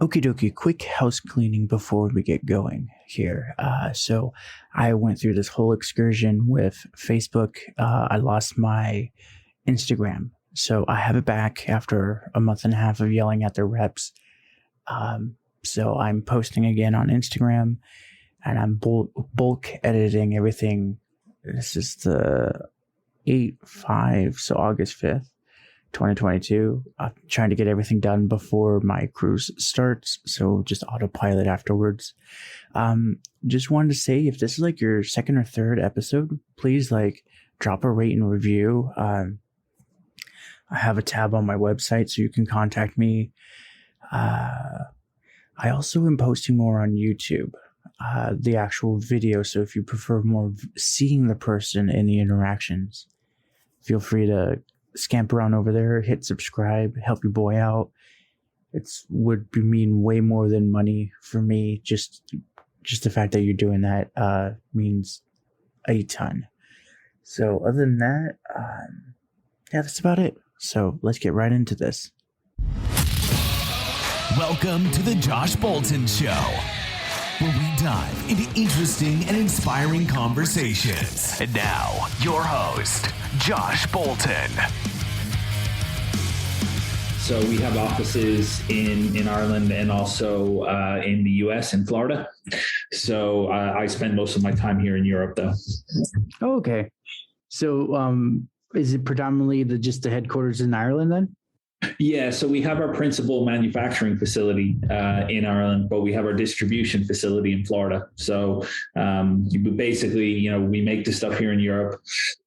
Okie dokie, quick house cleaning before we get going here. So I went through this whole excursion with Facebook. I lost my Instagram. So I have it back after a month and a half of yelling at the reps. So I'm posting again on Instagram and I'm bulk editing everything. This is the 8/5, so August 5th. 2022. I'm trying to get everything done before my cruise starts, so just autopilot afterwards. Just wanted to say, if this is like your second or third episode, please drop a rate and review. I have a tab on my website so you can contact me. I also am posting more on YouTube, the actual video, so if you prefer more seeing the person in the interactions, feel free to scamper on over there, hit subscribe, help your boy out. It would mean way more than money for me. Just the fact that you're doing that means a ton. So other than that, yeah, that's about it. So let's get right into this. Welcome to the Josh Bolton Show, where we dive into interesting and inspiring conversations. And now, your host, Josh Bolton. So we have offices in Ireland and also in the US and Florida. So I spend most of my time here in Europe, though. Oh, okay. So is it predominantly just the headquarters in Ireland then? Yeah, so we have our principal manufacturing facility in Ireland, but we have our distribution facility in Florida. So basically, we make the stuff here in Europe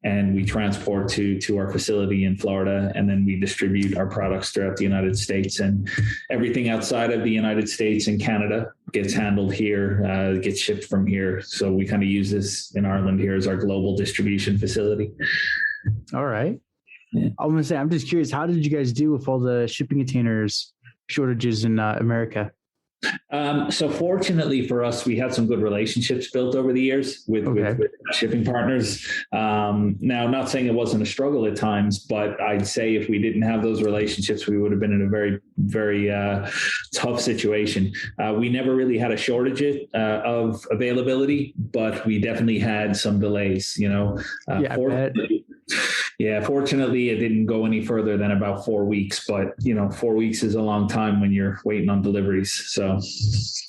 and we transport to our facility in Florida, and then we distribute our products throughout the United States. And everything outside of the United States and Canada gets handled here, gets shipped from here. So we kind of use this in Ireland here as our global distribution facility. All right. Yeah. I'm going to say, I'm just curious, how did you guys do with all the shipping containers shortages in America? So fortunately for us, we had some good relationships built over the years with shipping partners. Now, not saying it wasn't a struggle at times, but I'd say if we didn't have those relationships, we would have been in a very, very tough situation. We never really had a shortage of availability, but we definitely had some delays, fortunately, it didn't go any further than about 4 weeks, but 4 weeks is a long time when you're waiting on deliveries. So,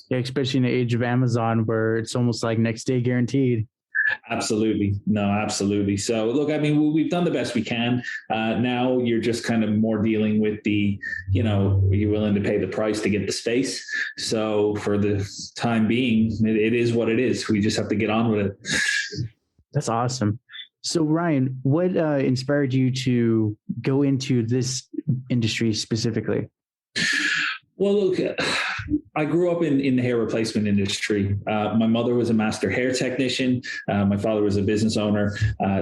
yeah, especially in the age of Amazon, where it's almost like next day guaranteed. Absolutely. No, absolutely. So look, I mean, we've done the best we can. Now you're just kind of more dealing with the, are you willing to pay the price to get the space? So for the time being, it is what it is. We just have to get on with it. That's awesome. So Ryan, what inspired you to go into this industry specifically? Well, look, I grew up in the hair replacement industry. My mother was a master hair technician. My father was a business owner.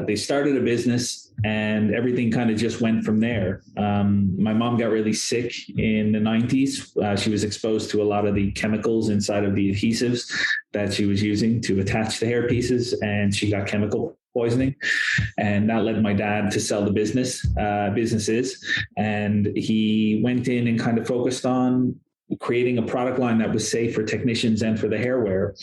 They started a business and everything kind of just went from there. My mom got really sick in the 90s. She was exposed to a lot of the chemicals inside of the adhesives that she was using to attach the hair pieces, and she got chemical poisoning, and that led my dad to sell the businesses, and he went in and kind of focused on creating a product line that was safe for technicians and for the hair wear,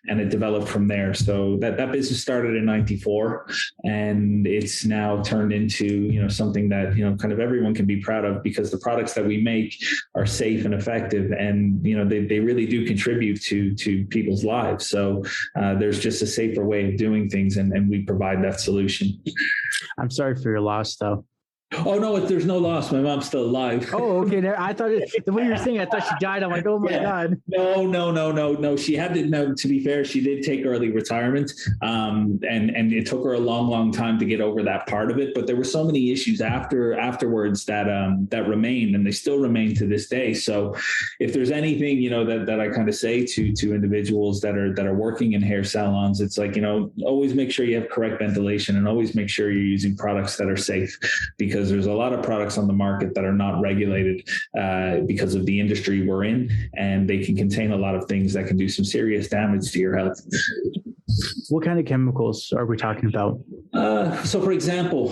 and it developed from there. So that business started in 94, and it's now turned into something that kind of everyone can be proud of, because the products that we make are safe and effective, and they really do contribute to people's lives. So there's just a safer way of doing things, and we provide that solution. I'm sorry for your loss, though. Oh, no, there's no loss. My mom's still alive. Oh, okay. I thought the way you were saying, I thought she died. I'm like, oh my God. No. She had to, no, to be fair, she did take early retirement. And it took her a long, long time to get over that part of it. But there were so many issues afterwards that remained, and they still remain to this day. So if there's anything, that I kind of say to individuals that are working in hair salons, it's like, always make sure you have correct ventilation, and always make sure you're using products that are safe, because there's a lot of products on the market that are not regulated because of the industry we're in, and they can contain a lot of things that can do some serious damage to your health. What kind of chemicals are we talking about? So for example,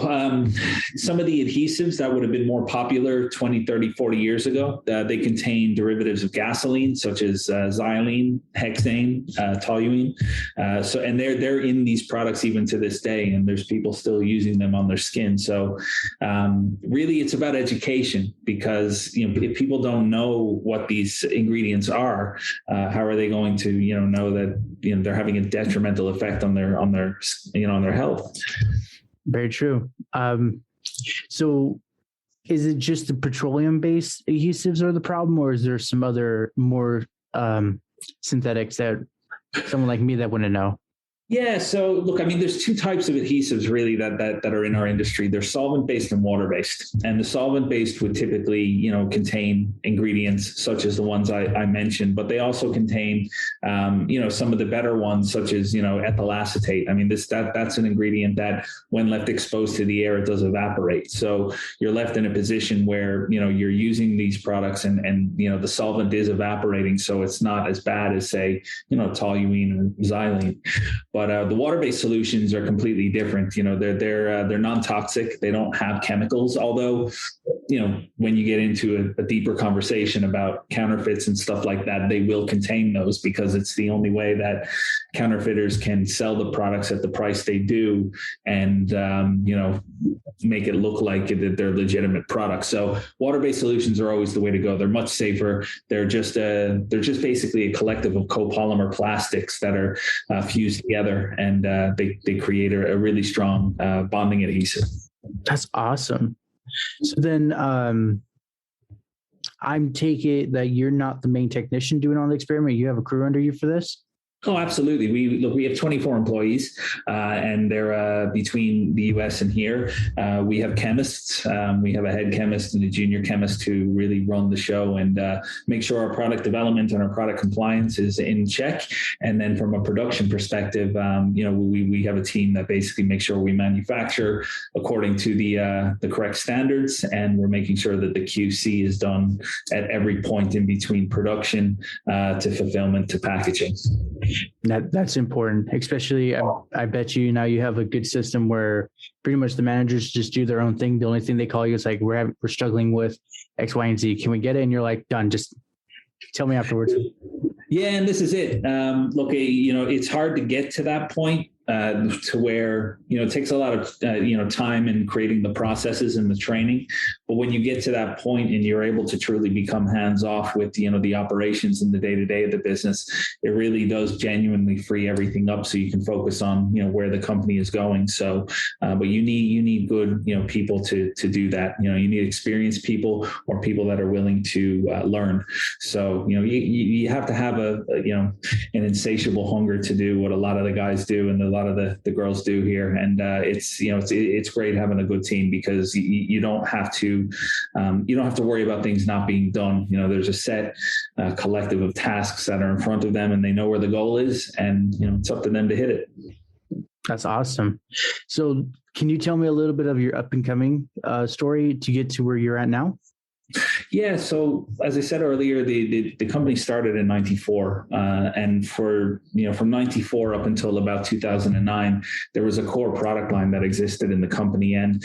some of the adhesives that would have been more popular 20, 30, 40 years ago, they contain derivatives of gasoline, such as xylene, hexane, toluene. And they're in these products even to this day, and there's people still using them on their skin. So really it's about education, because if people don't know what these ingredients are, how are they going to know that they're having a detrimental effect on their health? Very true. So is it just the petroleum-based adhesives are the problem, or is there some other more synthetics that someone like me that wouldn't know? Yeah. So look, there's two types of adhesives really that are in our industry. They're solvent-based and water-based. And the solvent-based would typically, contain ingredients such as the ones I mentioned, but they also contain, some of the better ones, such as, ethyl acetate. That's an ingredient that when left exposed to the air, it does evaporate. So you're left in a position where, you're using these products and the solvent is evaporating. So it's not as bad as, say, toluene or xylene. But the water-based solutions are completely different. They're non-toxic. They don't have chemicals. Although, when you get into a deeper conversation about counterfeits and stuff like that, they will contain those, because it's the only way that counterfeiters can sell the products at the price they do, and make it look like they're legitimate products. So water-based solutions are always the way to go. They're much safer. They're just basically a collective of copolymer plastics that are fused together, and they create a really strong bonding adhesive. That's awesome. So then I'm taking it that you're not the main technician doing all the experiment. You have a crew under you for this? Oh, absolutely. We have 24 employees, and they're between the US and here. We have chemists. We have a head chemist and a junior chemist who really run the show and make sure our product development and our product compliance is in check. And then from a production perspective, we have a team that basically makes sure we manufacture according to the correct standards, and we're making sure that the QC is done at every point in between production to fulfillment to packaging. That's important, especially I bet you now you have a good system where pretty much the managers just do their own thing. The only thing they call you is like, we're struggling with X, Y, and Z. Can we get it? And you're like, done. Just tell me afterwards. Yeah, and this is it. Look, it's hard to get to that point to where, it takes a lot of, time in creating the processes and the training. But when you get to that point and you're able to truly become hands off with, the operations and the day to day of the business, it really does genuinely free everything up so you can focus on, where the company is going. So, but you need good, people to do that. You need experienced people or people that are willing to learn. So, you have to have an insatiable hunger to do what a lot of the guys do and a lot of the girls do here. And it's great having a good team, because you don't have to worry about things not being done. There's a set collective of tasks that are in front of them, and they know where the goal is, and it's up to them to hit it. That's awesome. So can you tell me a little bit of your up and coming story to get to where you're at now? Yeah. So as I said earlier, the company started in 94. And for, from 94 up until about 2009, there was a core product line that existed in the company. And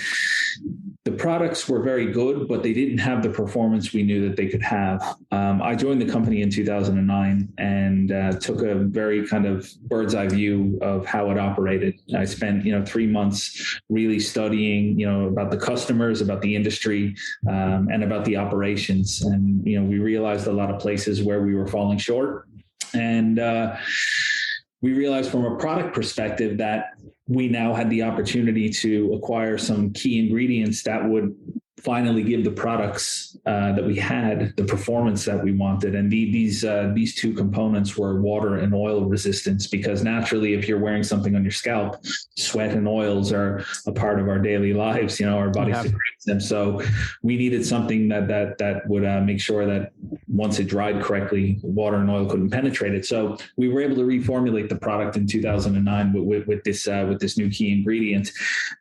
the products were very good, but they didn't have the performance we knew that they could have. I joined the company in 2009 and took a very kind of bird's eye view of how it operated. I spent, 3 months really studying, about the customers, about the industry, and about the operations. And, we realized a lot of places where we were falling short. And we realized from a product perspective that we now had the opportunity to acquire some key ingredients that would finally give the products that we had the performance that we wanted. And these two components were water and oil resistance, because naturally, if you're wearing something on your scalp, sweat and oils are a part of our daily lives. Our body secretes them. So we needed something that would make sure that once it dried correctly, water and oil couldn't penetrate it. So we were able to reformulate the product in 2009 with this new key ingredient,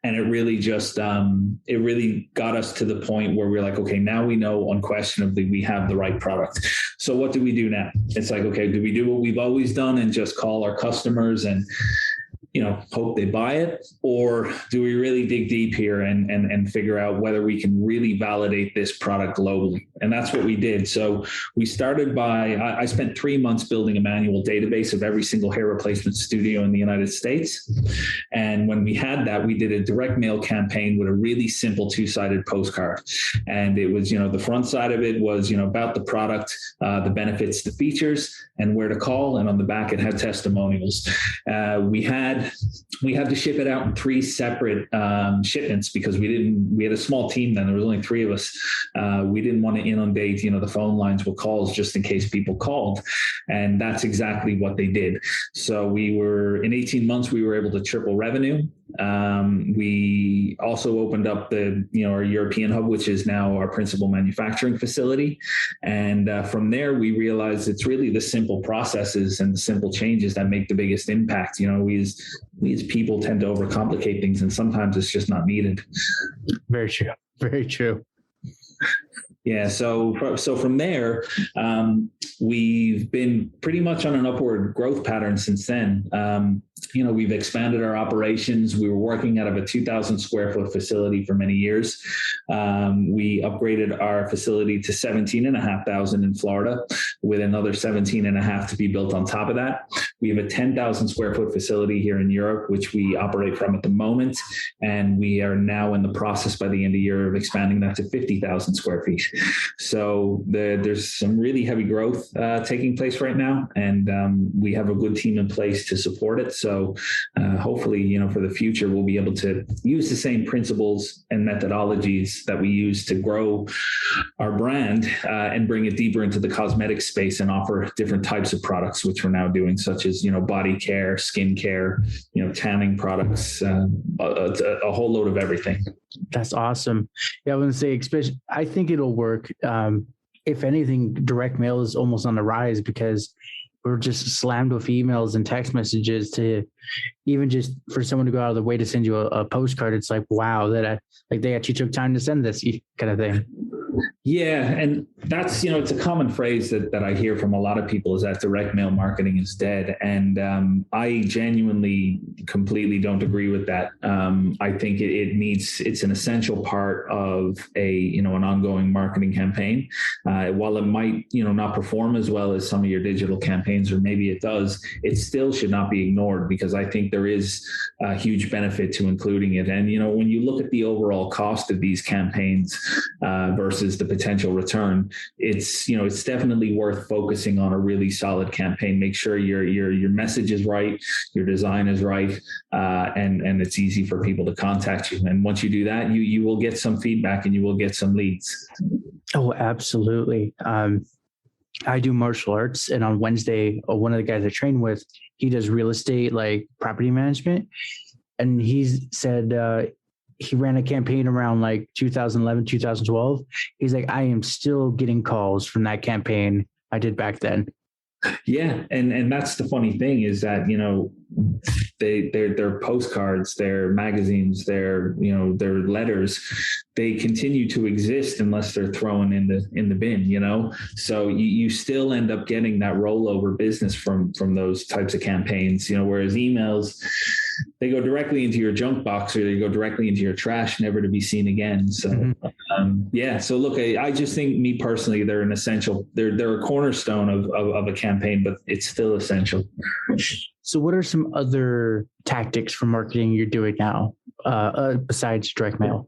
and it really just got us to the point where we're like, okay, now we know unquestionably we have the right product. So what do we do now? It's like, okay, do we do what we've always done and just call our customers and hope they buy it, or do we really dig deep here and figure out whether we can really validate this product globally? And that's what we did. So we started I spent 3 months building a manual database of every single hair replacement studio in the United States. And when we had that, we did a direct mail campaign with a really simple 2-sided postcard. And it was, the front side of it was, about the product, the benefits, the features, and where to call. And on the back, it had testimonials. We had to ship it out in 3 separate shipments because we had a small team then. There was only 3 of us. We didn't want to inundate, the phone lines with calls just in case people called. And that's exactly what they did. So in 18 months, we were able to triple revenue. We also opened up our European hub, which is now our principal manufacturing facility. And from there, we realized it's really the simple processes and the simple changes that make the biggest impact. We as people tend to overcomplicate things, and sometimes it's just not needed. Very true. Very true. Yeah. So from there, we've been pretty much on an upward growth pattern since then. We've expanded our operations. We were working out of a 2,000 square foot facility for many years. We upgraded our facility to 17,500 in Florida, with another 17,500 to be built on top of that. We have a 10,000 square foot facility here in Europe, which we operate from at the moment. And we are now in the process by the end of the year of expanding that to 50,000 square feet. So there's some really heavy growth taking place right now. And we have a good team in place to support it. So hopefully, for the future, we'll be able to use the same principles and methodologies that we use to grow our brand and bring it deeper into the cosmetic space and offer different types of products, which we're now doing, such as, body care, skin care, tanning products, a whole load of everything. That's awesome. Yeah, I want to say, especially, I think it'll work. If anything, direct mail is almost on the rise because we're just slammed with emails and text messages to even just for someone to go out of the way to send you a postcard. It's like, wow, they actually took time to send this kind of thing. Yeah. And that's, it's a common phrase that I hear from a lot of people, is that direct mail marketing is dead. And I genuinely completely don't agree with that. I think it's an essential part of an ongoing marketing campaign. While it might, not perform as well as some of your digital campaigns, or maybe it does, it still should not be ignored, because I think there is a huge benefit to including it. And, when you look at the overall cost of these campaigns versus the potential return, it's definitely worth focusing on a really solid campaign. Make sure your message is right, your design is right, and it's easy for people to contact you. And once you do that, you will get some feedback and you will get some leads. Oh, absolutely. I do martial arts, and on Wednesday, one of the guys I train with, he does real estate, like property management. And he said, he ran a campaign around like 2011, 2012. He's like, I am still getting calls from that campaign I did back then. Yeah. And that's the funny thing, is that, their postcards, their magazines, their letters, they continue to exist unless they're thrown in the bin, so you still end up getting that rollover business from those types of campaigns, whereas emails, they go directly into your junk box, or they go directly into your trash, never to be seen again. So, So look, I just think, me personally, they're an essential, they're a cornerstone of a campaign, but it's still essential. So what are some other tactics for marketing you're doing now, besides direct mail?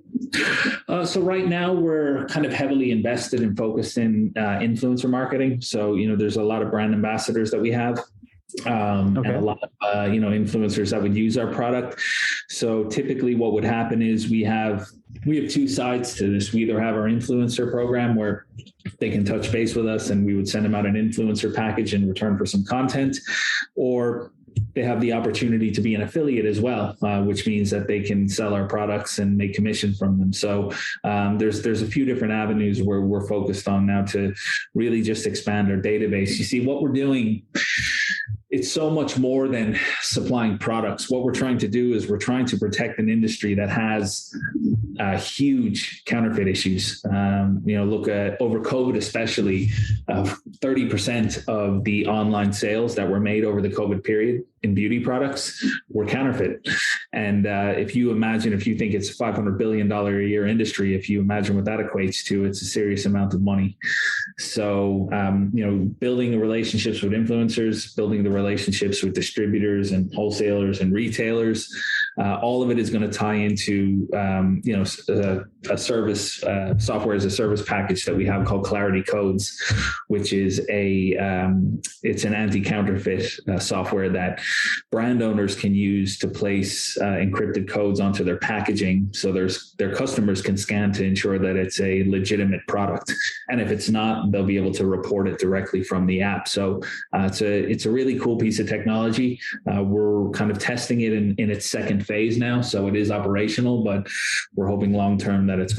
So right now we're kind of heavily invested and focused in influencer marketing. So, there's a lot of brand ambassadors that we have. And a lot of influencers that would use our product. So typically what would happen is we have 2 sides to this. We either have our influencer program where they can touch base with us and we would send them out an influencer package in return for some content, or they have the opportunity to be an affiliate as well, which means that they can sell our products and make commission from them. So there's a few different avenues where we're focused on now to really just expand our database. You see, what we're doing, it's so much more than supplying products. What we're trying to do is we're trying to protect an industry that has huge counterfeit issues. Look at over COVID, especially 30% of the online sales that were made over the COVID period in beauty products were counterfeit. And if you think it's a $500 billion a year industry, if you imagine what that equates to, it's a serious amount of money. So, building the relationships with influencers, building the relationships with distributors and wholesalers and retailers, all of it is going to tie into, a service, software as a service package that we have called Clarity Codes, which is it's an anti-counterfeit software that brand owners can use to place encrypted codes onto their packaging, so their customers can scan to ensure that it's a legitimate product. And if it's not, they'll be able to report it directly from the app. So it's a really cool piece of technology. We're kind of testing it in its second phase now, so it is operational, but we're hoping long term that it's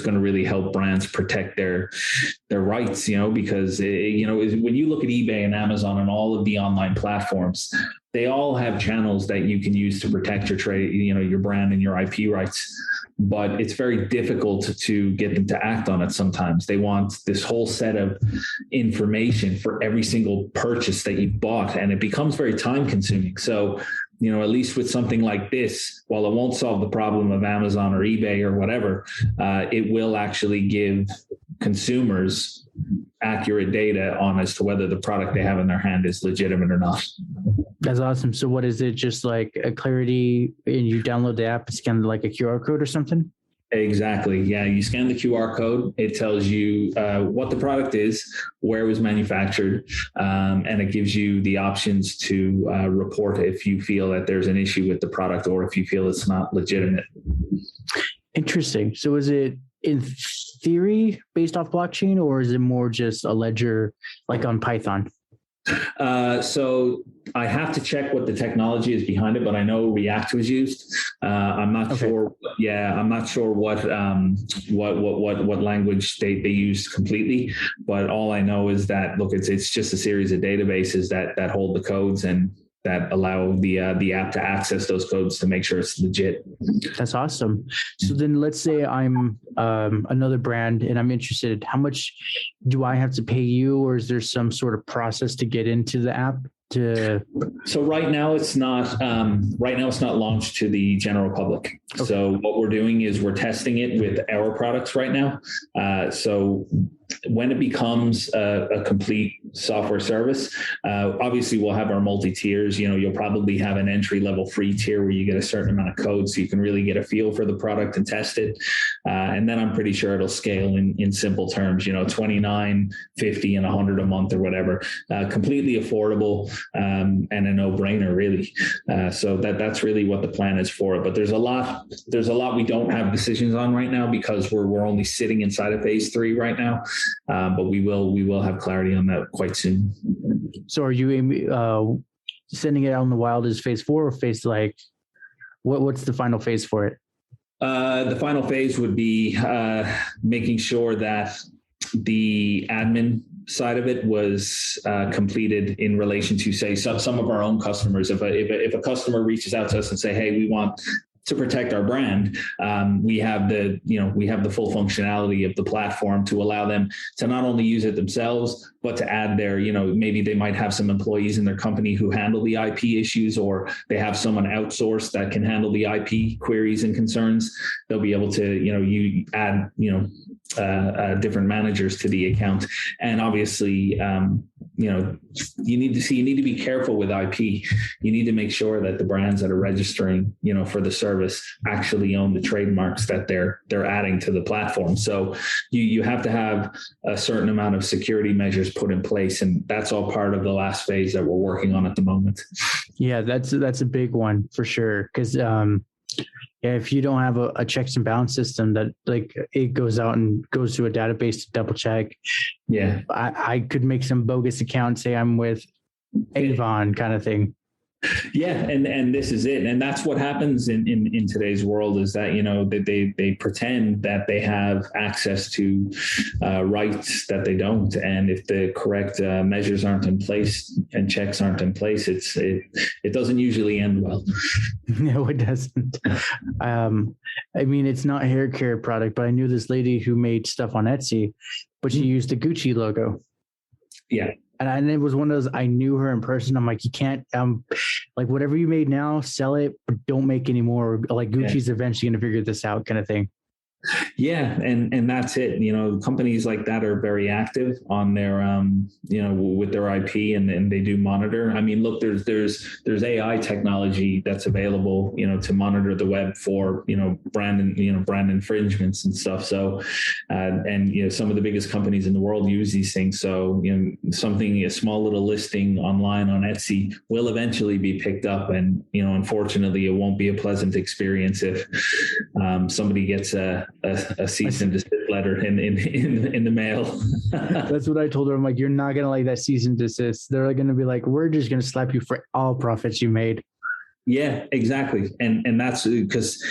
gonna really help brands protect their rights. Because when you look at eBay and Amazon and all of the online platforms, they all have channels that you can use to protect your trade, your brand and your IP rights. But it's very difficult to get them to act on it sometimes. They want this whole set of information for every single purchase that you bought, and it becomes very time consuming. So, at least with something like this, while it won't solve the problem of Amazon or eBay or whatever, it will actually give consumers accurate data on as to whether the product they have in their hand is legitimate or not. That's awesome. So what is it? Just like a Clarity, and you download the app, it's kind of like a QR code or something? Exactly. Yeah. You scan the QR code. It tells you what the product is, where it was manufactured, and it gives you the options to report if you feel that there's an issue with the product or if you feel it's not legitimate. Interesting. So is it in theory based off blockchain, or is it more just a ledger like on Python? So I have to check what the technology is behind it, but I know React was used. I'm not sure. Yeah, I'm not sure what language they used completely, but all I know is that it's just a series of databases that hold the codes and that allow the app to access those codes to make sure it's legit. That's awesome. So then let's say I'm another brand and I'm interested. How much do I have to pay you, or is there some sort of process to get into the app? So right now it's not launched to the general public. Okay. So what we're doing is we're testing it with our products right now. So when it becomes a complete software service, obviously we'll have our multi-tiers. You'll probably have an entry-level free tier where you get a certain amount of code so you can really get a feel for the product and test it. And then I'm pretty sure it'll scale in simple terms, $29, $50, and $100 a month or whatever. Completely affordable and a no-brainer, really. So that's really what the plan is for it. But there's a lot we don't have decisions on right now because we're only sitting inside of phase 3 right now. But we will have clarity on that quite soon. So are you sending it out in the wild as phase 4 or phase what's the final phase for it? The final phase would be making sure that the admin side of it was completed in relation to, say, some of our own customers. If a customer reaches out to us and say, hey, we want to protect our brand, we have the full functionality of the platform to allow them to not only use it themselves, but to add their, maybe they might have some employees in their company who handle the IP issues, or they have someone outsourced that can handle the IP queries and concerns. They'll be able to, you add, different managers to the account. And obviously, you need to be careful with IP. You need to make sure that the brands that are registering, for the service actually own the trademarks that they're adding to the platform. So you have to have a certain amount of security measures put in place. And that's all part of the last phase that we're working on at the moment. Yeah, that's a big one for sure. Cause, if you don't have a checks and balance system that it goes out and goes to a database to double check. Yeah. I could make some bogus account, say I'm with Avon kind of thing. Yeah, and this is it, and that's what happens in today's world, is that they pretend that they have access to rights that they don't, and if the correct measures aren't in place and checks aren't in place, it doesn't usually end well. No, it doesn't. I mean, it's not hair care product, but I knew this lady who made stuff on Etsy, but she used the Gucci logo. Yeah. And it was one of those, I knew her in person. I'm like, you can't, like, whatever you made now, sell it, but don't make any more. Like, Gucci's eventually going to figure this out, kind of thing. Yeah, and that's it. Companies like that are very active on their with their IP, and they do monitor. I mean, look, there's AI technology that's available, to monitor the web for brand infringements and stuff. So and some of the biggest companies in the world use these things. So a small little listing online on Etsy will eventually be picked up, and unfortunately, it won't be a pleasant experience if somebody gets a cease and desist letter in the mail. That's what I told her. I'm like, you're not going to like that cease and desist. They're going to be like, we're just going to slap you for all profits you made. Yeah, exactly. And that's because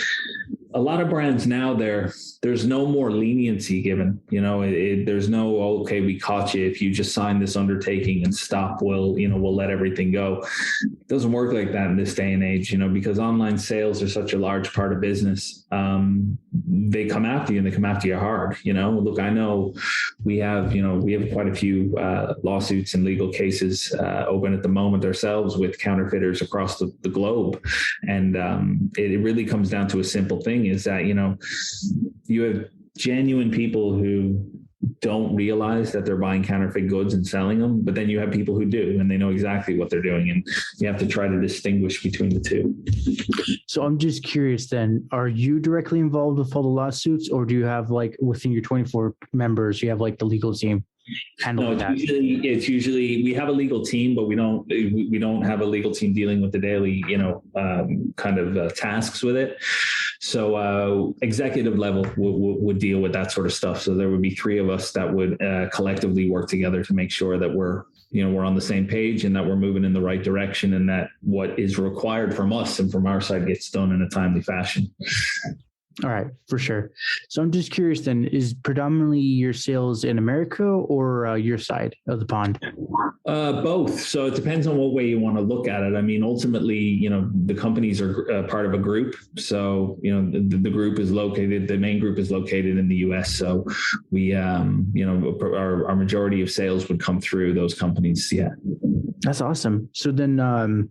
a lot of brands now, there's no more leniency given. There's no, okay, we caught you. If you just sign this undertaking and stop, we'll let everything go. It doesn't work like that in this day and age, because online sales are such a large part of business. They come after you, and they come after you hard. Look, I know we have quite a few lawsuits and legal cases open at the moment ourselves with counterfeiters across the globe. And it really comes down to a simple thing, is that, you have genuine people who don't realize that they're buying counterfeit goods and selling them, but then you have people who do, and they know exactly what they're doing, and you have to try to distinguish between the two. So I'm just curious then, are you directly involved with all the lawsuits, or do you have, like, within your 24 members, you have like the legal team handle that? It's usually we have a legal team, but we don't have a legal team dealing with the daily, tasks with it. So executive level would deal with that sort of stuff. So there would be 3 of us that would collectively work together to make sure that we're on the same page, and that we're moving in the right direction, and that what is required from us and from our side gets done in a timely fashion. All right, for sure. So I'm just curious then, is predominantly your sales in America or your side of the pond? Both. So it depends on what way you want to look at it. I mean, ultimately, the companies are part of a group. So, the group is located, the main group is located in the US. So we, our majority of sales would come through those companies. Yeah. That's awesome. So then,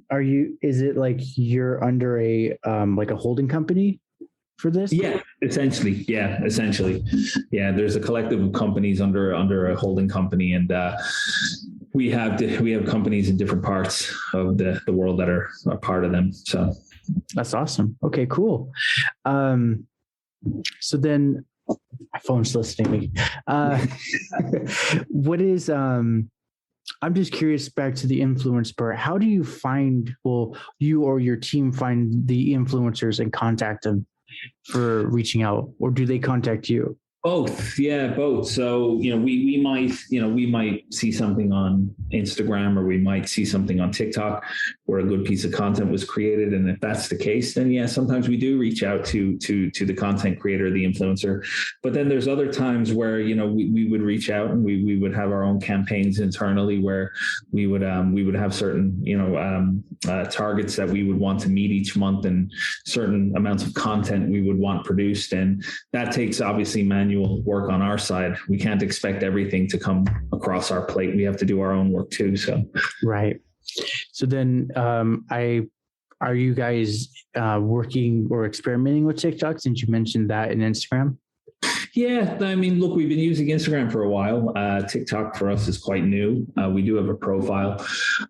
is it like you're under a holding company for this? Yeah, essentially. Yeah. There's a collective of companies under a holding company, and we have companies in different parts of the world that are a part of them. So that's awesome. Okay, cool. So then my phone's listening to me. What is, I'm just curious, back to the influence part. How do you you or your team find the influencers and contact them for reaching out, or do they contact you? Both. Yeah, both. So, we might see something on Instagram, or we might see something on TikTok where a good piece of content was created. And if that's the case, then yeah, sometimes we do reach out to the content creator, the influencer. But then there's other times where, we would reach out, and we would have our own campaigns internally where we would have certain, targets that we would want to meet each month, and certain amounts of content we would want produced. And that takes obviously manual work on our side. We can't expect everything to come across our plate. We have to do our own work too. So, right. So then, are you guys working or experimenting with TikTok, since you mentioned that in Instagram? Yeah, I mean, look, we've been using Instagram for a while. TikTok for us is quite new. We do have a profile,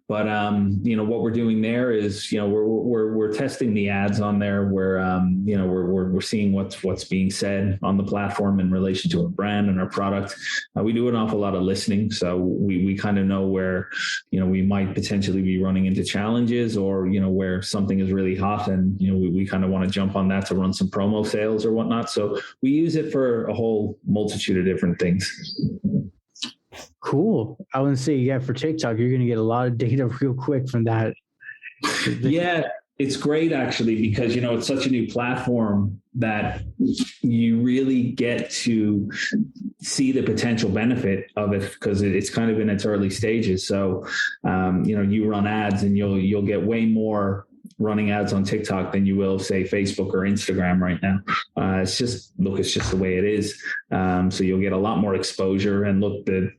but what we're doing there is, we're testing the ads on there. We're seeing what's being said on the platform in relation to our brand and our product. We do an awful lot of listening, so we kind of know where we might potentially be running into challenges, or where something is really hot, and we kind of want to jump on that to run some promo sales or whatnot. So we use it for a whole multitude of different things. Cool. I want to say, yeah, for TikTok, you're going to get a lot of data real quick from that. Yeah, it's great actually, because, you know, it's such a new platform that you really get to see the potential benefit of it, because it's kind of in its early stages. So, you know, you run ads and you'll get way more running ads on TikTok than you will, say, Facebook or Instagram right now. It's just the way it is. So you'll get a lot more exposure, and the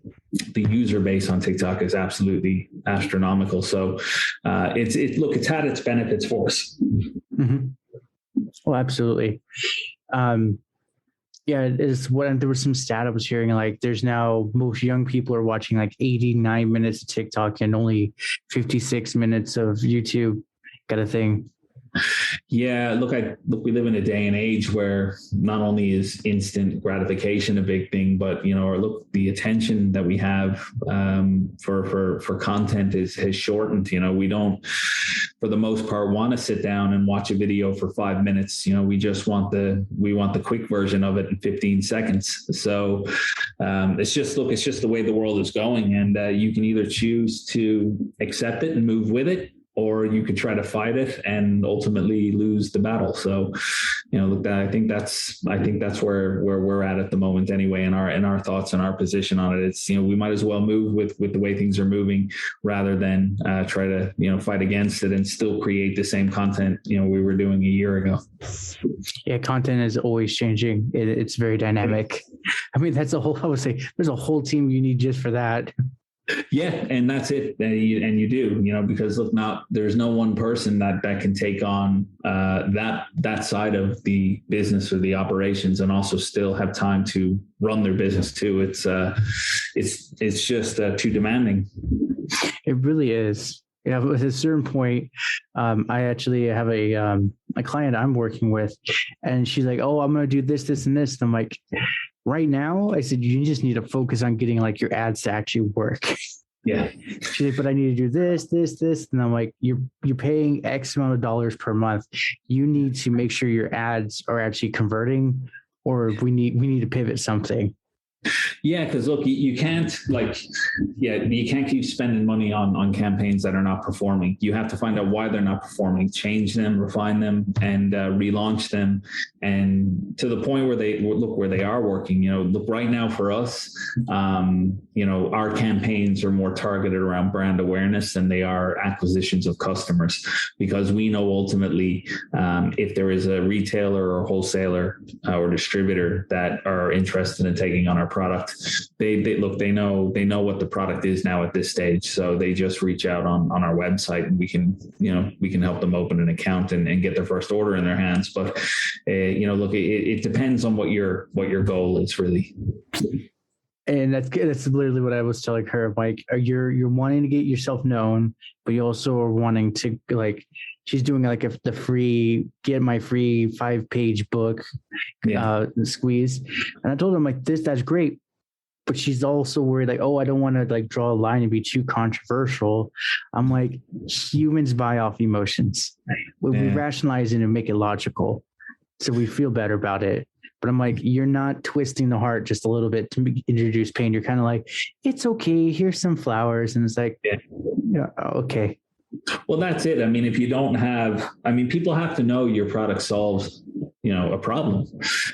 user base on TikTok is absolutely astronomical. So it's had its benefits for us. Mm-hmm. Oh, absolutely. Yeah, there was some stat I was hearing, like there's now most young people are watching like 89 minutes of TikTok and only 56 minutes of YouTube, kind of thing. Yeah, look, we live in a day and age where not only is instant gratification a big thing, but, you know, the attention that we have for content has shortened. You know, we don't, for the most part, want to sit down and watch a video for 5 minutes. You know, we just want the quick version of it in 15 seconds. So it's just the way the world is going, and you can either choose to accept it and move with it, or you could try to fight it and ultimately lose the battle. So, you know, I think that's where we're at the moment anyway, in our thoughts and our position on it. It's, you know, we might as well move with the way things are moving, rather than try to, you know, fight against it and still create the same content, you know, we were doing a year ago. Yeah, content is always changing. It's very dynamic. I mean, I would say there's a whole team you need just for that. Yeah, and that's it. And you do, you know, because look, there's no one person that can take on that side of the business or the operations, and also still have time to run their business too. It's just too demanding. It really is. Yeah, at a certain point, I actually have a client I'm working with, and she's like, "Oh, I'm going to do this, this, and this." And I'm like, right now, I said, you just need to focus on getting like your ads to actually work. Yeah. She's like, but I need to do this, this, this. And I'm like, you're paying X amount of dollars per month. You need to make sure your ads are actually converting, or we need to pivot something. Yeah, because look, you can't you can't keep spending money on campaigns that are not performing. You have to find out why they're not performing, change them, refine them, and relaunch them, and to the point where they are working. You know, look, right now for us, you know, our campaigns are more targeted around brand awareness than they are acquisitions of customers, because we know ultimately if there is a retailer or wholesaler or distributor that are interested in taking on our product, they know what the product is now at this stage, so they just reach out on our website, and we can help them open an account and get their first order in their hands. But you know, look, it depends on what your goal is really. And that's literally what I was telling her. Like, you're wanting to get yourself known, but you also are wanting to, like, she's doing like the free, get my free 5-page book, squeeze. And I told her, I'm like, that's great. But she's also worried, like, oh, I don't want to like draw a line and be too controversial. I'm like, humans buy off emotions. We rationalize it and make it logical, so we feel better about it. But I'm like, you're not twisting the heart just a little bit to introduce pain. You're kind of like, it's okay, here's some flowers. And it's like, yeah, okay. Well, that's it. I mean, if you don't have, people have to know your product solves, you know, a problem.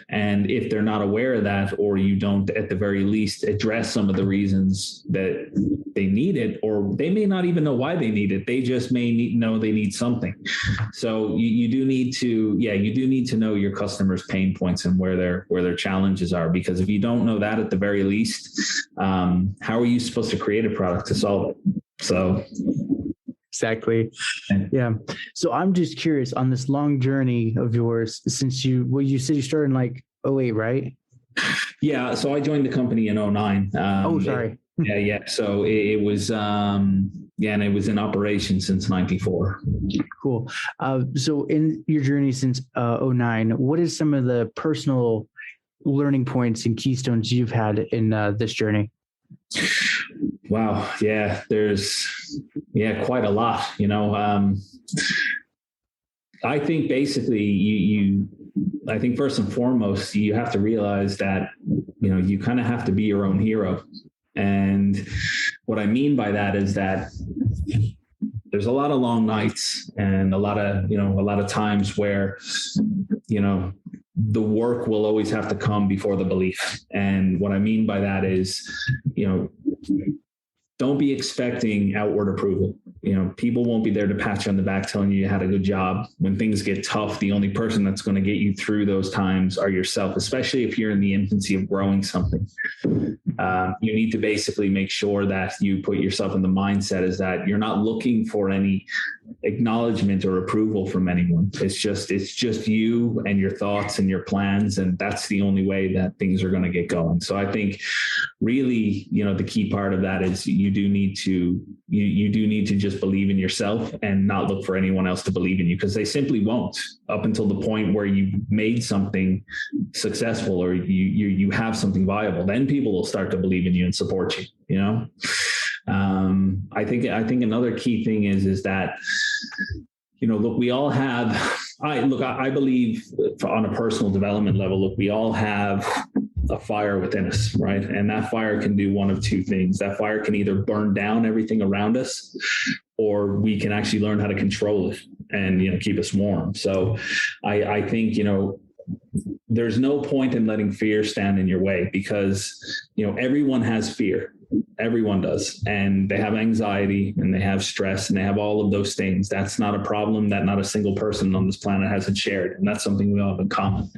And if they're not aware of that, or you don't, at the very least, address some of the reasons that they need it, or they may not even know why they need it. They just may know they need something. So you do need to know your customers' pain points and where their challenges are, because if you don't know that at the very least, how are you supposed to create a product to solve it? So. Exactly. Yeah. So I'm just curious, on this long journey of yours, since you said you started in like 2008, right? Yeah. So I joined the company in 2009. Sorry. So it was, and it was in operation since 94. Cool. So in your journey since 2009, what is some of the personal learning points and keystones you've had in this journey? Wow. Yeah, there's quite a lot, you know. I think basically I think first and foremost, you have to realize that, you know, you kind of have to be your own hero. And what I mean by that is that there's a lot of long nights and a lot of times where, the work will always have to come before the belief. And what I mean by that is, don't be expecting outward approval. People won't be there to pat you on the back telling you had a good job. When things get tough, the only person that's going to get you through those times are yourself, especially if you're in the infancy of growing something. You need to basically make sure that you put yourself in the mindset is that you're not looking for any acknowledgement or approval from anyone. It's just you and your thoughts and your plans. And that's the only way that things are going to get going. So I think really, the key part of that is you do need to just believe in yourself and not look for anyone else to believe in you, because they simply won't, up until the point where you made something successful or you have something viable. Then people will start to believe in you and support you. I think another key thing is that, look, we all have, I believe on a personal development level, look, we all have a fire within us, right? And that fire can do one of two things. That fire can either burn down everything around us, or we can actually learn how to control it and, keep us warm. So I think, there's no point in letting fear stand in your way, because, everyone has fear. Everyone does. And they have anxiety and they have stress and they have all of those things. That's not a problem that not a single person on this planet hasn't shared. And that's something we all have in common.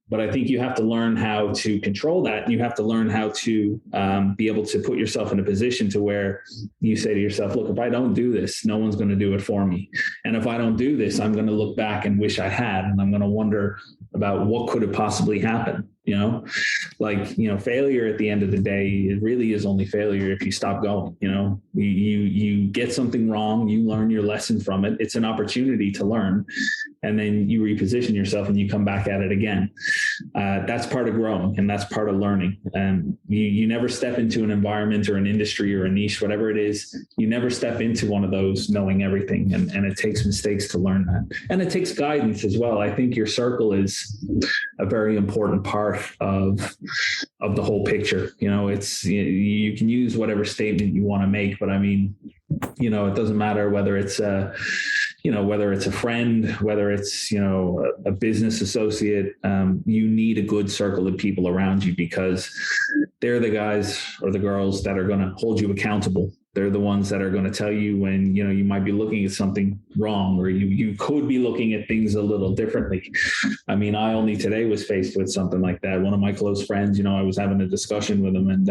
But I think you have to learn how to control that. And you have to learn how to be able to put yourself in a position to where you say to yourself, look, if I don't do this, no one's going to do it for me. And if I don't do this, I'm going to look back and wish I had. And I'm going to wonder about what could have possibly happened. Failure at the end of the day, it really is only failure if you stop going. You get something wrong, you learn your lesson from it. It's an opportunity to learn, and then you reposition yourself and you come back at it again. That's part of growing, and that's part of learning. And you never step into an environment or an industry or a niche, whatever it is. You never step into one of those knowing everything, and it takes mistakes to learn that. And it takes guidance as well. I think your circle is a very important part of the whole picture. You can use whatever statement you want to make, but I mean, it doesn't matter whether it's a friend, whether it's, a business associate. You need a good circle of people around you, because they're the guys or the girls that are going to hold you accountable. They're the ones that are going to tell you when, you might be looking at something wrong, or you could be looking at things a little differently. I mean, I only today was faced with something like that. One of my close friends, I was having a discussion with him, and,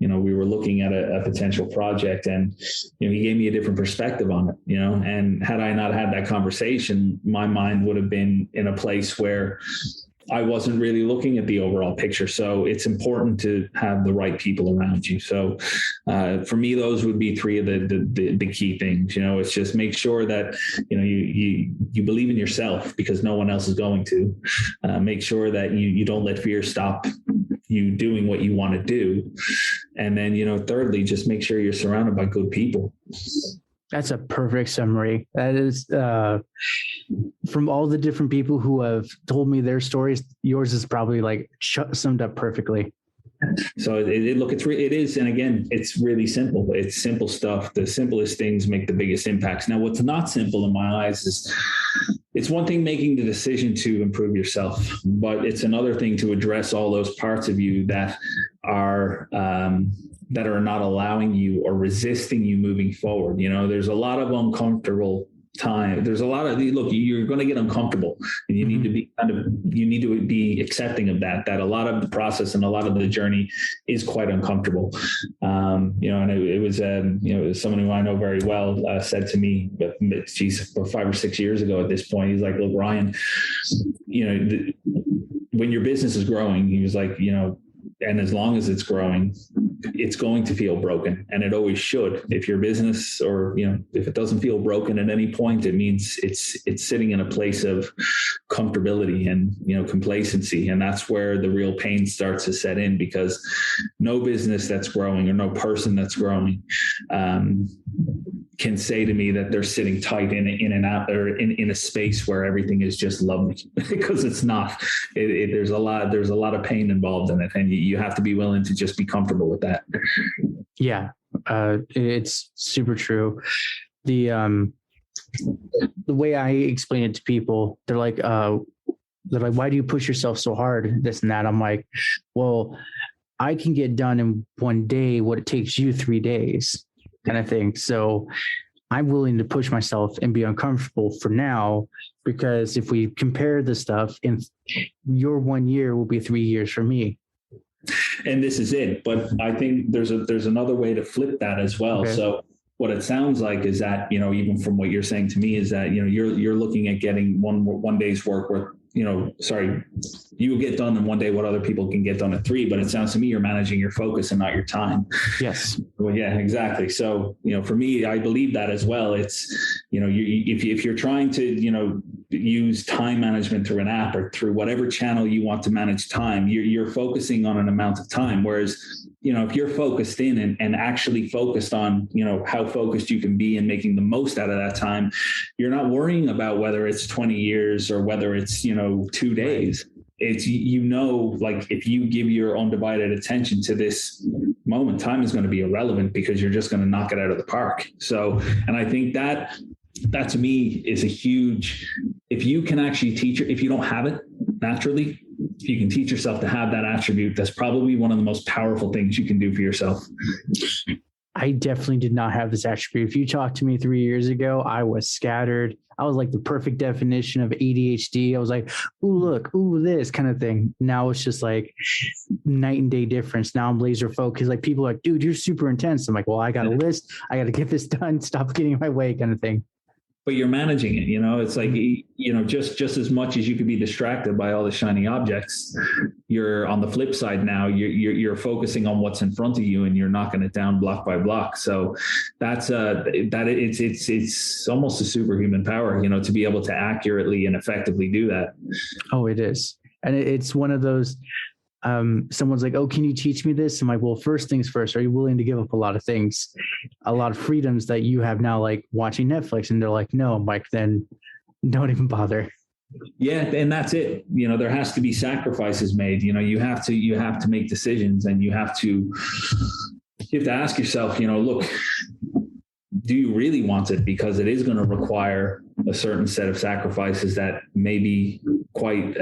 we were looking at a potential project, and, he gave me a different perspective on it, and had I not had that conversation, my mind would have been in a place where I wasn't really looking at the overall picture. So it's important to have the right people around you. So for me, those would be three of the key things. It's just make sure that, you believe in yourself, because no one else is going to. Make sure that you don't let fear stop you doing what you want to do. And then, thirdly, just make sure you're surrounded by good people. That's a perfect summary. That is from all the different people who have told me their stories, yours is probably summed up perfectly. So it is. And again, it's really simple. It's simple stuff. The simplest things make the biggest impacts. Now, what's not simple in my eyes is it's one thing making the decision to improve yourself, but it's another thing to address all those parts of you that are not allowing you or resisting you moving forward. There's a lot of uncomfortable time. There's a lot of, look, you're going to get uncomfortable, and you need to be you need to be accepting of that a lot of the process and a lot of the journey is quite uncomfortable. And it was someone who I know very well said to me, but geez, 5 or 6 years ago at this point, he's like, look, Ryan, when your business is growing, he was like, and as long as it's growing, it's going to feel broken, and it always should. If your business, or if it doesn't feel broken at any point, it means it's sitting in a place of comfortability and complacency, and that's where the real pain starts to set in, because no business that's growing or no person that's growing can say to me that they're sitting tight in a space where everything is just lovely, because it's not. There's a lot of pain involved in it, and you have to be willing to just be comfortable with that. Yeah, it's super true. the way I explain it to people, they're like, why do you push yourself so hard? This and that. I'm like, well, I can get done in one day what it takes you 3 days, kind of thing. So I'm willing to push myself and be uncomfortable for now, because if we compare the stuff, in your 1 year will be 3 years for me. And this is it. But I think there's another way to flip that as well. Okay. So what it sounds like is that, even from what you're saying to me, is that, you're looking at getting one day's work worth, you will get done in 1 day what other people can get done in 3, but it sounds to me you're managing your focus and not your time. Yes. Well, yeah, exactly. So, for me, I believe that as well. It's, if you're trying to, use time management through an app or through whatever channel you want to manage time, you're focusing on an amount of time. Whereas, if you're focused in and actually focused on, how focused you can be and making the most out of that time, you're not worrying about whether it's 20 years or whether it's, 2 days. It's, like if you give your undivided attention to this moment, time is going to be irrelevant because you're just going to knock it out of the park. So, and I think that to me is a huge, if you can actually teach it, if you don't have it naturally, if you can teach yourself to have that attribute, that's probably one of the most powerful things you can do for yourself. I definitely did not have this attribute. If you talked to me 3 years ago, I was scattered. I was like the perfect definition of ADHD. I was like, ooh, look, ooh, this kind of thing. Now it's just like night and day difference. Now I'm laser focused. Like people are like, dude, you're super intense. I'm like, well, I got a list. I got to get this done. Stop getting in my way, kind of thing. But you're managing it, it's like, just as much as you could be distracted by all the shiny objects, you're on the flip side now, you're focusing on what's in front of you and you're knocking it down block by block. So that's it's almost a superhuman power, to be able to accurately and effectively do that. Oh, it is. And it's one of those, someone's like, oh, can you teach me this? I'm like, well, first things first, are you willing to give up a lot of things, a lot of freedoms that you have now, like watching Netflix? And they're like, no. I'm like, then don't even bother. Yeah. And that's it. There has to be sacrifices made. You have to make decisions, and you have to ask yourself, look, do you really want it? Because it is going to require a certain set of sacrifices that may be quite,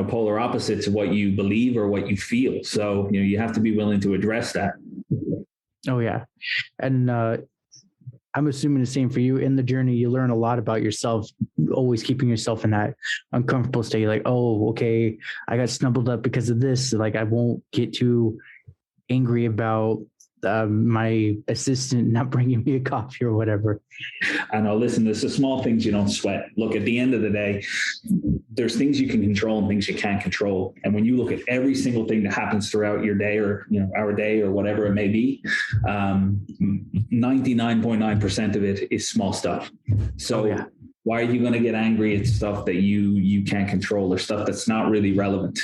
polar opposite to what you believe or what you feel. So, you have to be willing to address that. Oh, yeah. And I'm assuming the same for you. In the journey, you learn a lot about yourself, always keeping yourself in that uncomfortable state. Like, oh, okay, I got snubbled up because of this. Like, I won't get too angry about my assistant not bringing me a coffee or whatever. I know. Listen, there's the small things you don't sweat. Look, at the end of the day, there's things you can control and things you can't control. And when you look at every single thing that happens throughout your day, or our day, or whatever it may be, 99.9% of it is small stuff. So why are you going to get angry at stuff that you can't control, or stuff that's not really relevant?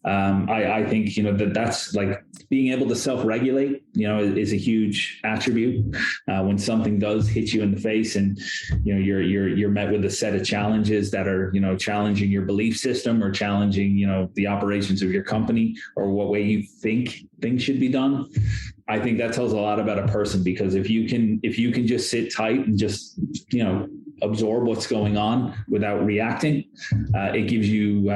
I think, that's like being able to self-regulate, is a huge attribute. When something does hit you in the face and, you're met with a set of challenges that are, challenging your belief system, or challenging, the operations of your company, or what way you think things should be done. I think that tells a lot about a person, because if you can just sit tight and just, absorb what's going on without reacting, it gives you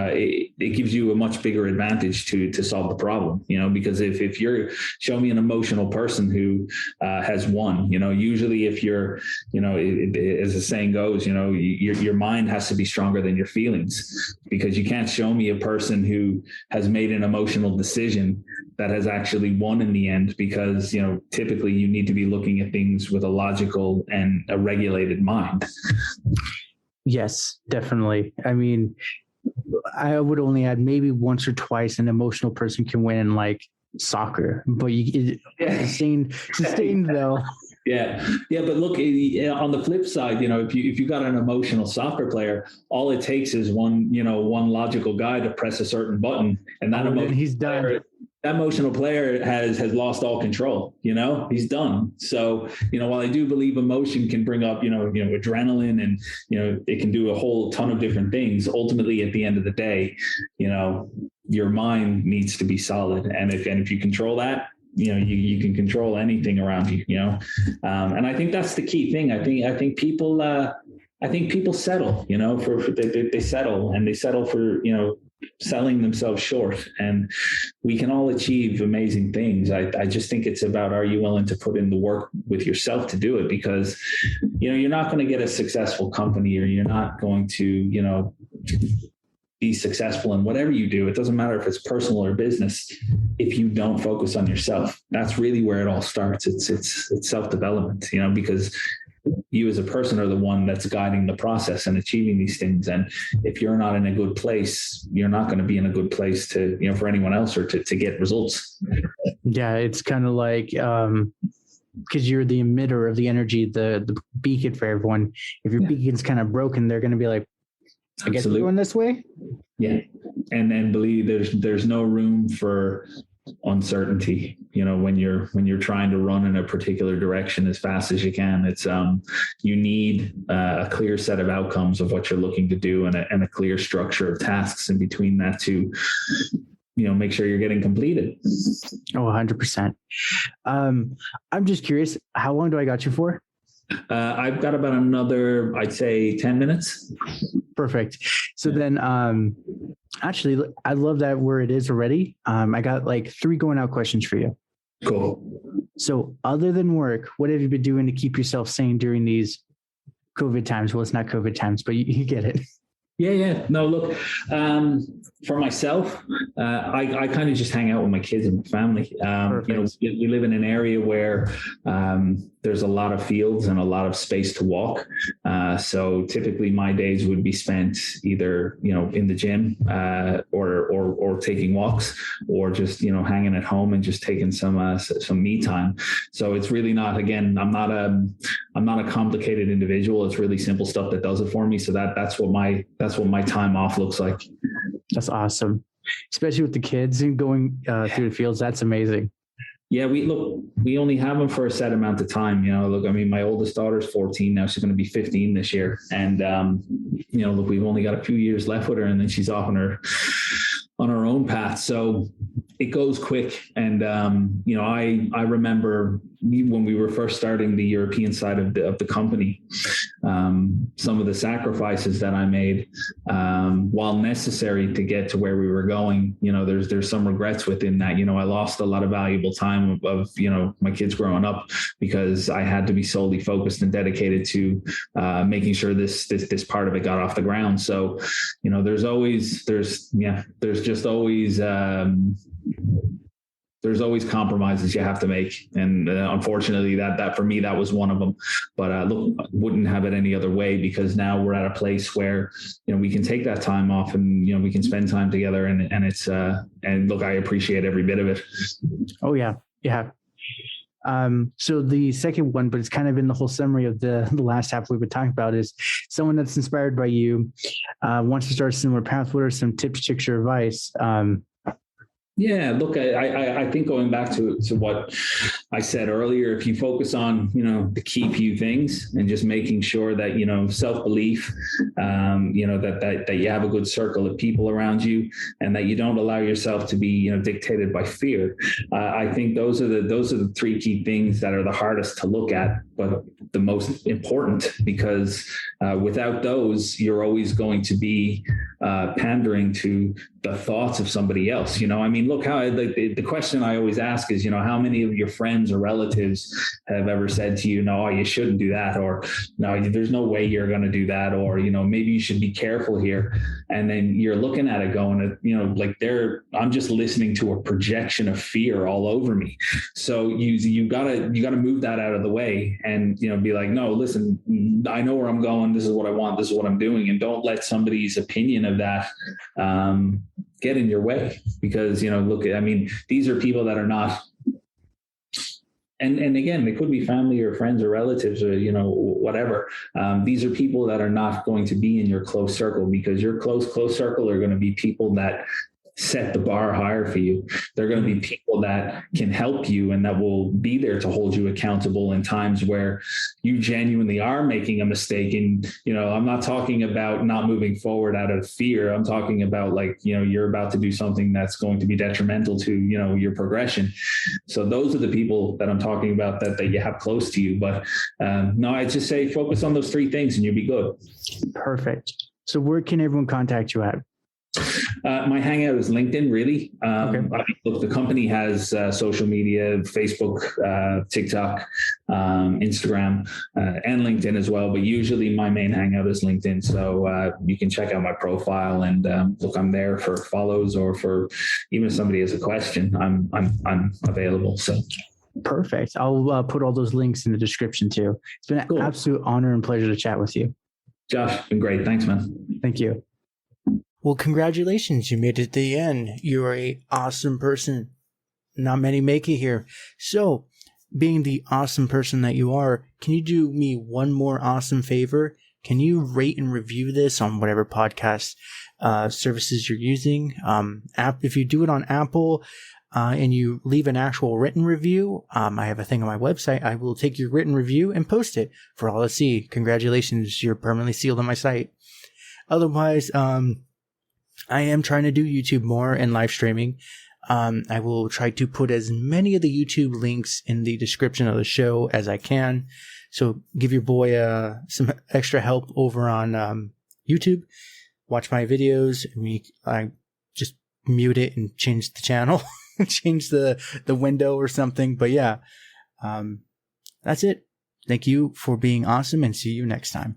a much bigger advantage to solve the problem. Because if you're, show me an emotional person who has won. Usually if you're, as the saying goes, your mind has to be stronger than your feelings, because you can't show me a person who has made an emotional decision that has actually won in the end, because, typically you need to be looking at things with a logical and a regulated mind. Yes, definitely. I mean, I would only add maybe once or twice an emotional person can win in like soccer, but sustained though. Yeah. But look, on the flip side, if you got an emotional soccer player, all it takes is one logical guy to press a certain button, and he's done. That emotional player has lost all control. He's done. So, while I do believe emotion can bring up, adrenaline, and, it can do a whole ton of different things. Ultimately, at the end of the day, your mind needs to be solid. And if you control that, you can control anything around you, and I think that's the key thing. I think people settle, they settle, and they settle for, selling themselves short, and we can all achieve amazing things. I just think it's about, are you willing to put in the work with yourself to do it? Because, you're not going to get a successful company, or you're not going to, be successful in whatever you do. It doesn't matter if it's personal or business, if you don't focus on yourself. That's really where it all starts. It's self-development, because you as a person are the one that's guiding the process and achieving these things. And if you're not in a good place, you're not going to be in a good place to, for anyone else, or to get results. Yeah. It's kind of like, because you're the emitter of the energy, the beacon for everyone. If your beacon's kind of broken, they're going to be like, I guess we're going this way. Yeah. And believe there's no room for uncertainty, when you're trying to run in a particular direction as fast as you can. It's you need a clear set of outcomes of what you're looking to do, and a clear structure of tasks in between that to make sure you're getting completed. Oh, 100%. I'm just curious, how long do I got you for? I've got about another, I'd say 10 minutes. Perfect. So then, actually, I love that where it is already. I got like 3 going out questions for you. Cool. So other than work, what have you been doing to keep yourself sane during these COVID times? Well, it's not COVID times, but you get it. Yeah. No, look, for myself, I kind of just hang out with my kids and my family. We live in an area where there's a lot of fields and a lot of space to walk. So typically my days would be spent either, in the gym, or taking walks, or just, hanging at home and just taking some me time. So it's really not, again, I'm not a complicated individual. It's really simple stuff that does it for me. So that's what my time off looks like. That's awesome. Especially with the kids and going through the fields. That's amazing. Yeah, we only have them for a set amount of time. My oldest daughter's 14 now. She's going to be 15 this year. And, we've only got a few years left with her, and then she's off on her own path. So it goes quick. And, I remember when we were first starting the European side of the company, some of the sacrifices that I made, while necessary to get to where we were going, there's some regrets within that. I lost a lot of valuable time of my kids growing up, because I had to be solely focused and dedicated to making sure this part of it got off the ground. So, there's always compromises you have to make. And unfortunately that for me, that was one of them, but wouldn't have it any other way, because now we're at a place where, we can take that time off, and, we can spend time together, and it's, and look, I appreciate every bit of it. Oh yeah. Yeah. So the second one, but it's kind of in the whole summary of the last half we've been talking about, is someone that's inspired by you, wants to start a similar path. What are some tips, tricks, or advice? Yeah, look, I think going back to what I said earlier, if you focus on, the key few things, and just making sure that, self-belief, that you have a good circle of people around you, and that you don't allow yourself to be, dictated by fear. I think those are the 3 key things that are the hardest to look at, but the most important, because without those, you're always going to be pandering to the thoughts of somebody else. Look, how the question I always ask is, how many of your friends or relatives have ever said to you, no, you shouldn't do that, or no, there's no way you're going to do that, or, maybe you should be careful here. And then you're looking at it going, I'm just listening to a projection of fear all over me. So you gotta move that out of the way, and, be like, no, listen, I know where I'm going. This is what I want. This is what I'm doing. And don't let somebody's opinion of that, get in your way, because, look, these are people that are not, and again, they could be family or friends or relatives or, whatever. These are people that are not going to be in your close circle, because your close circle are going to be people that set the bar higher for you. They're going to be people that can help you and that will be there to hold you accountable in times where you genuinely are making a mistake. And, I'm not talking about not moving forward out of fear. I'm talking about you're about to do something that's going to be detrimental to, your progression. So those are the people that I'm talking about that you have close to you. But no, I just say focus on those three things and you'll be good. Perfect. So where can everyone contact you at? My hangout is LinkedIn, really. Okay. Look, the company has social media, Facebook, TikTok, Instagram, and LinkedIn as well. But usually my main hangout is LinkedIn. So you can check out my profile and look, I'm there for follows or for even if somebody has a question, I'm available. So. Perfect. I'll put all those links in the description too. It's been an absolute honor and pleasure to chat with you. Josh, been great. Thanks, man. Thank you. Well, congratulations. You made it to the end. You're an awesome person. Not many make it here. So, being the awesome person that you are, can you do me one more awesome favor? Can you rate and review this on whatever podcast services you're using? If you do it on Apple and you leave an actual written review, I have a thing on my website. I will take your written review and post it for all to see. Congratulations. You're permanently sealed on my site. Otherwise, I am trying to do YouTube more and live streaming. I will try to put as many of the YouTube links in the description of the show as I can. So give your boy some extra help over on YouTube. Watch my videos. I just mute it and change the channel, change the window or something. But yeah, that's it. Thank you for being awesome and see you next time.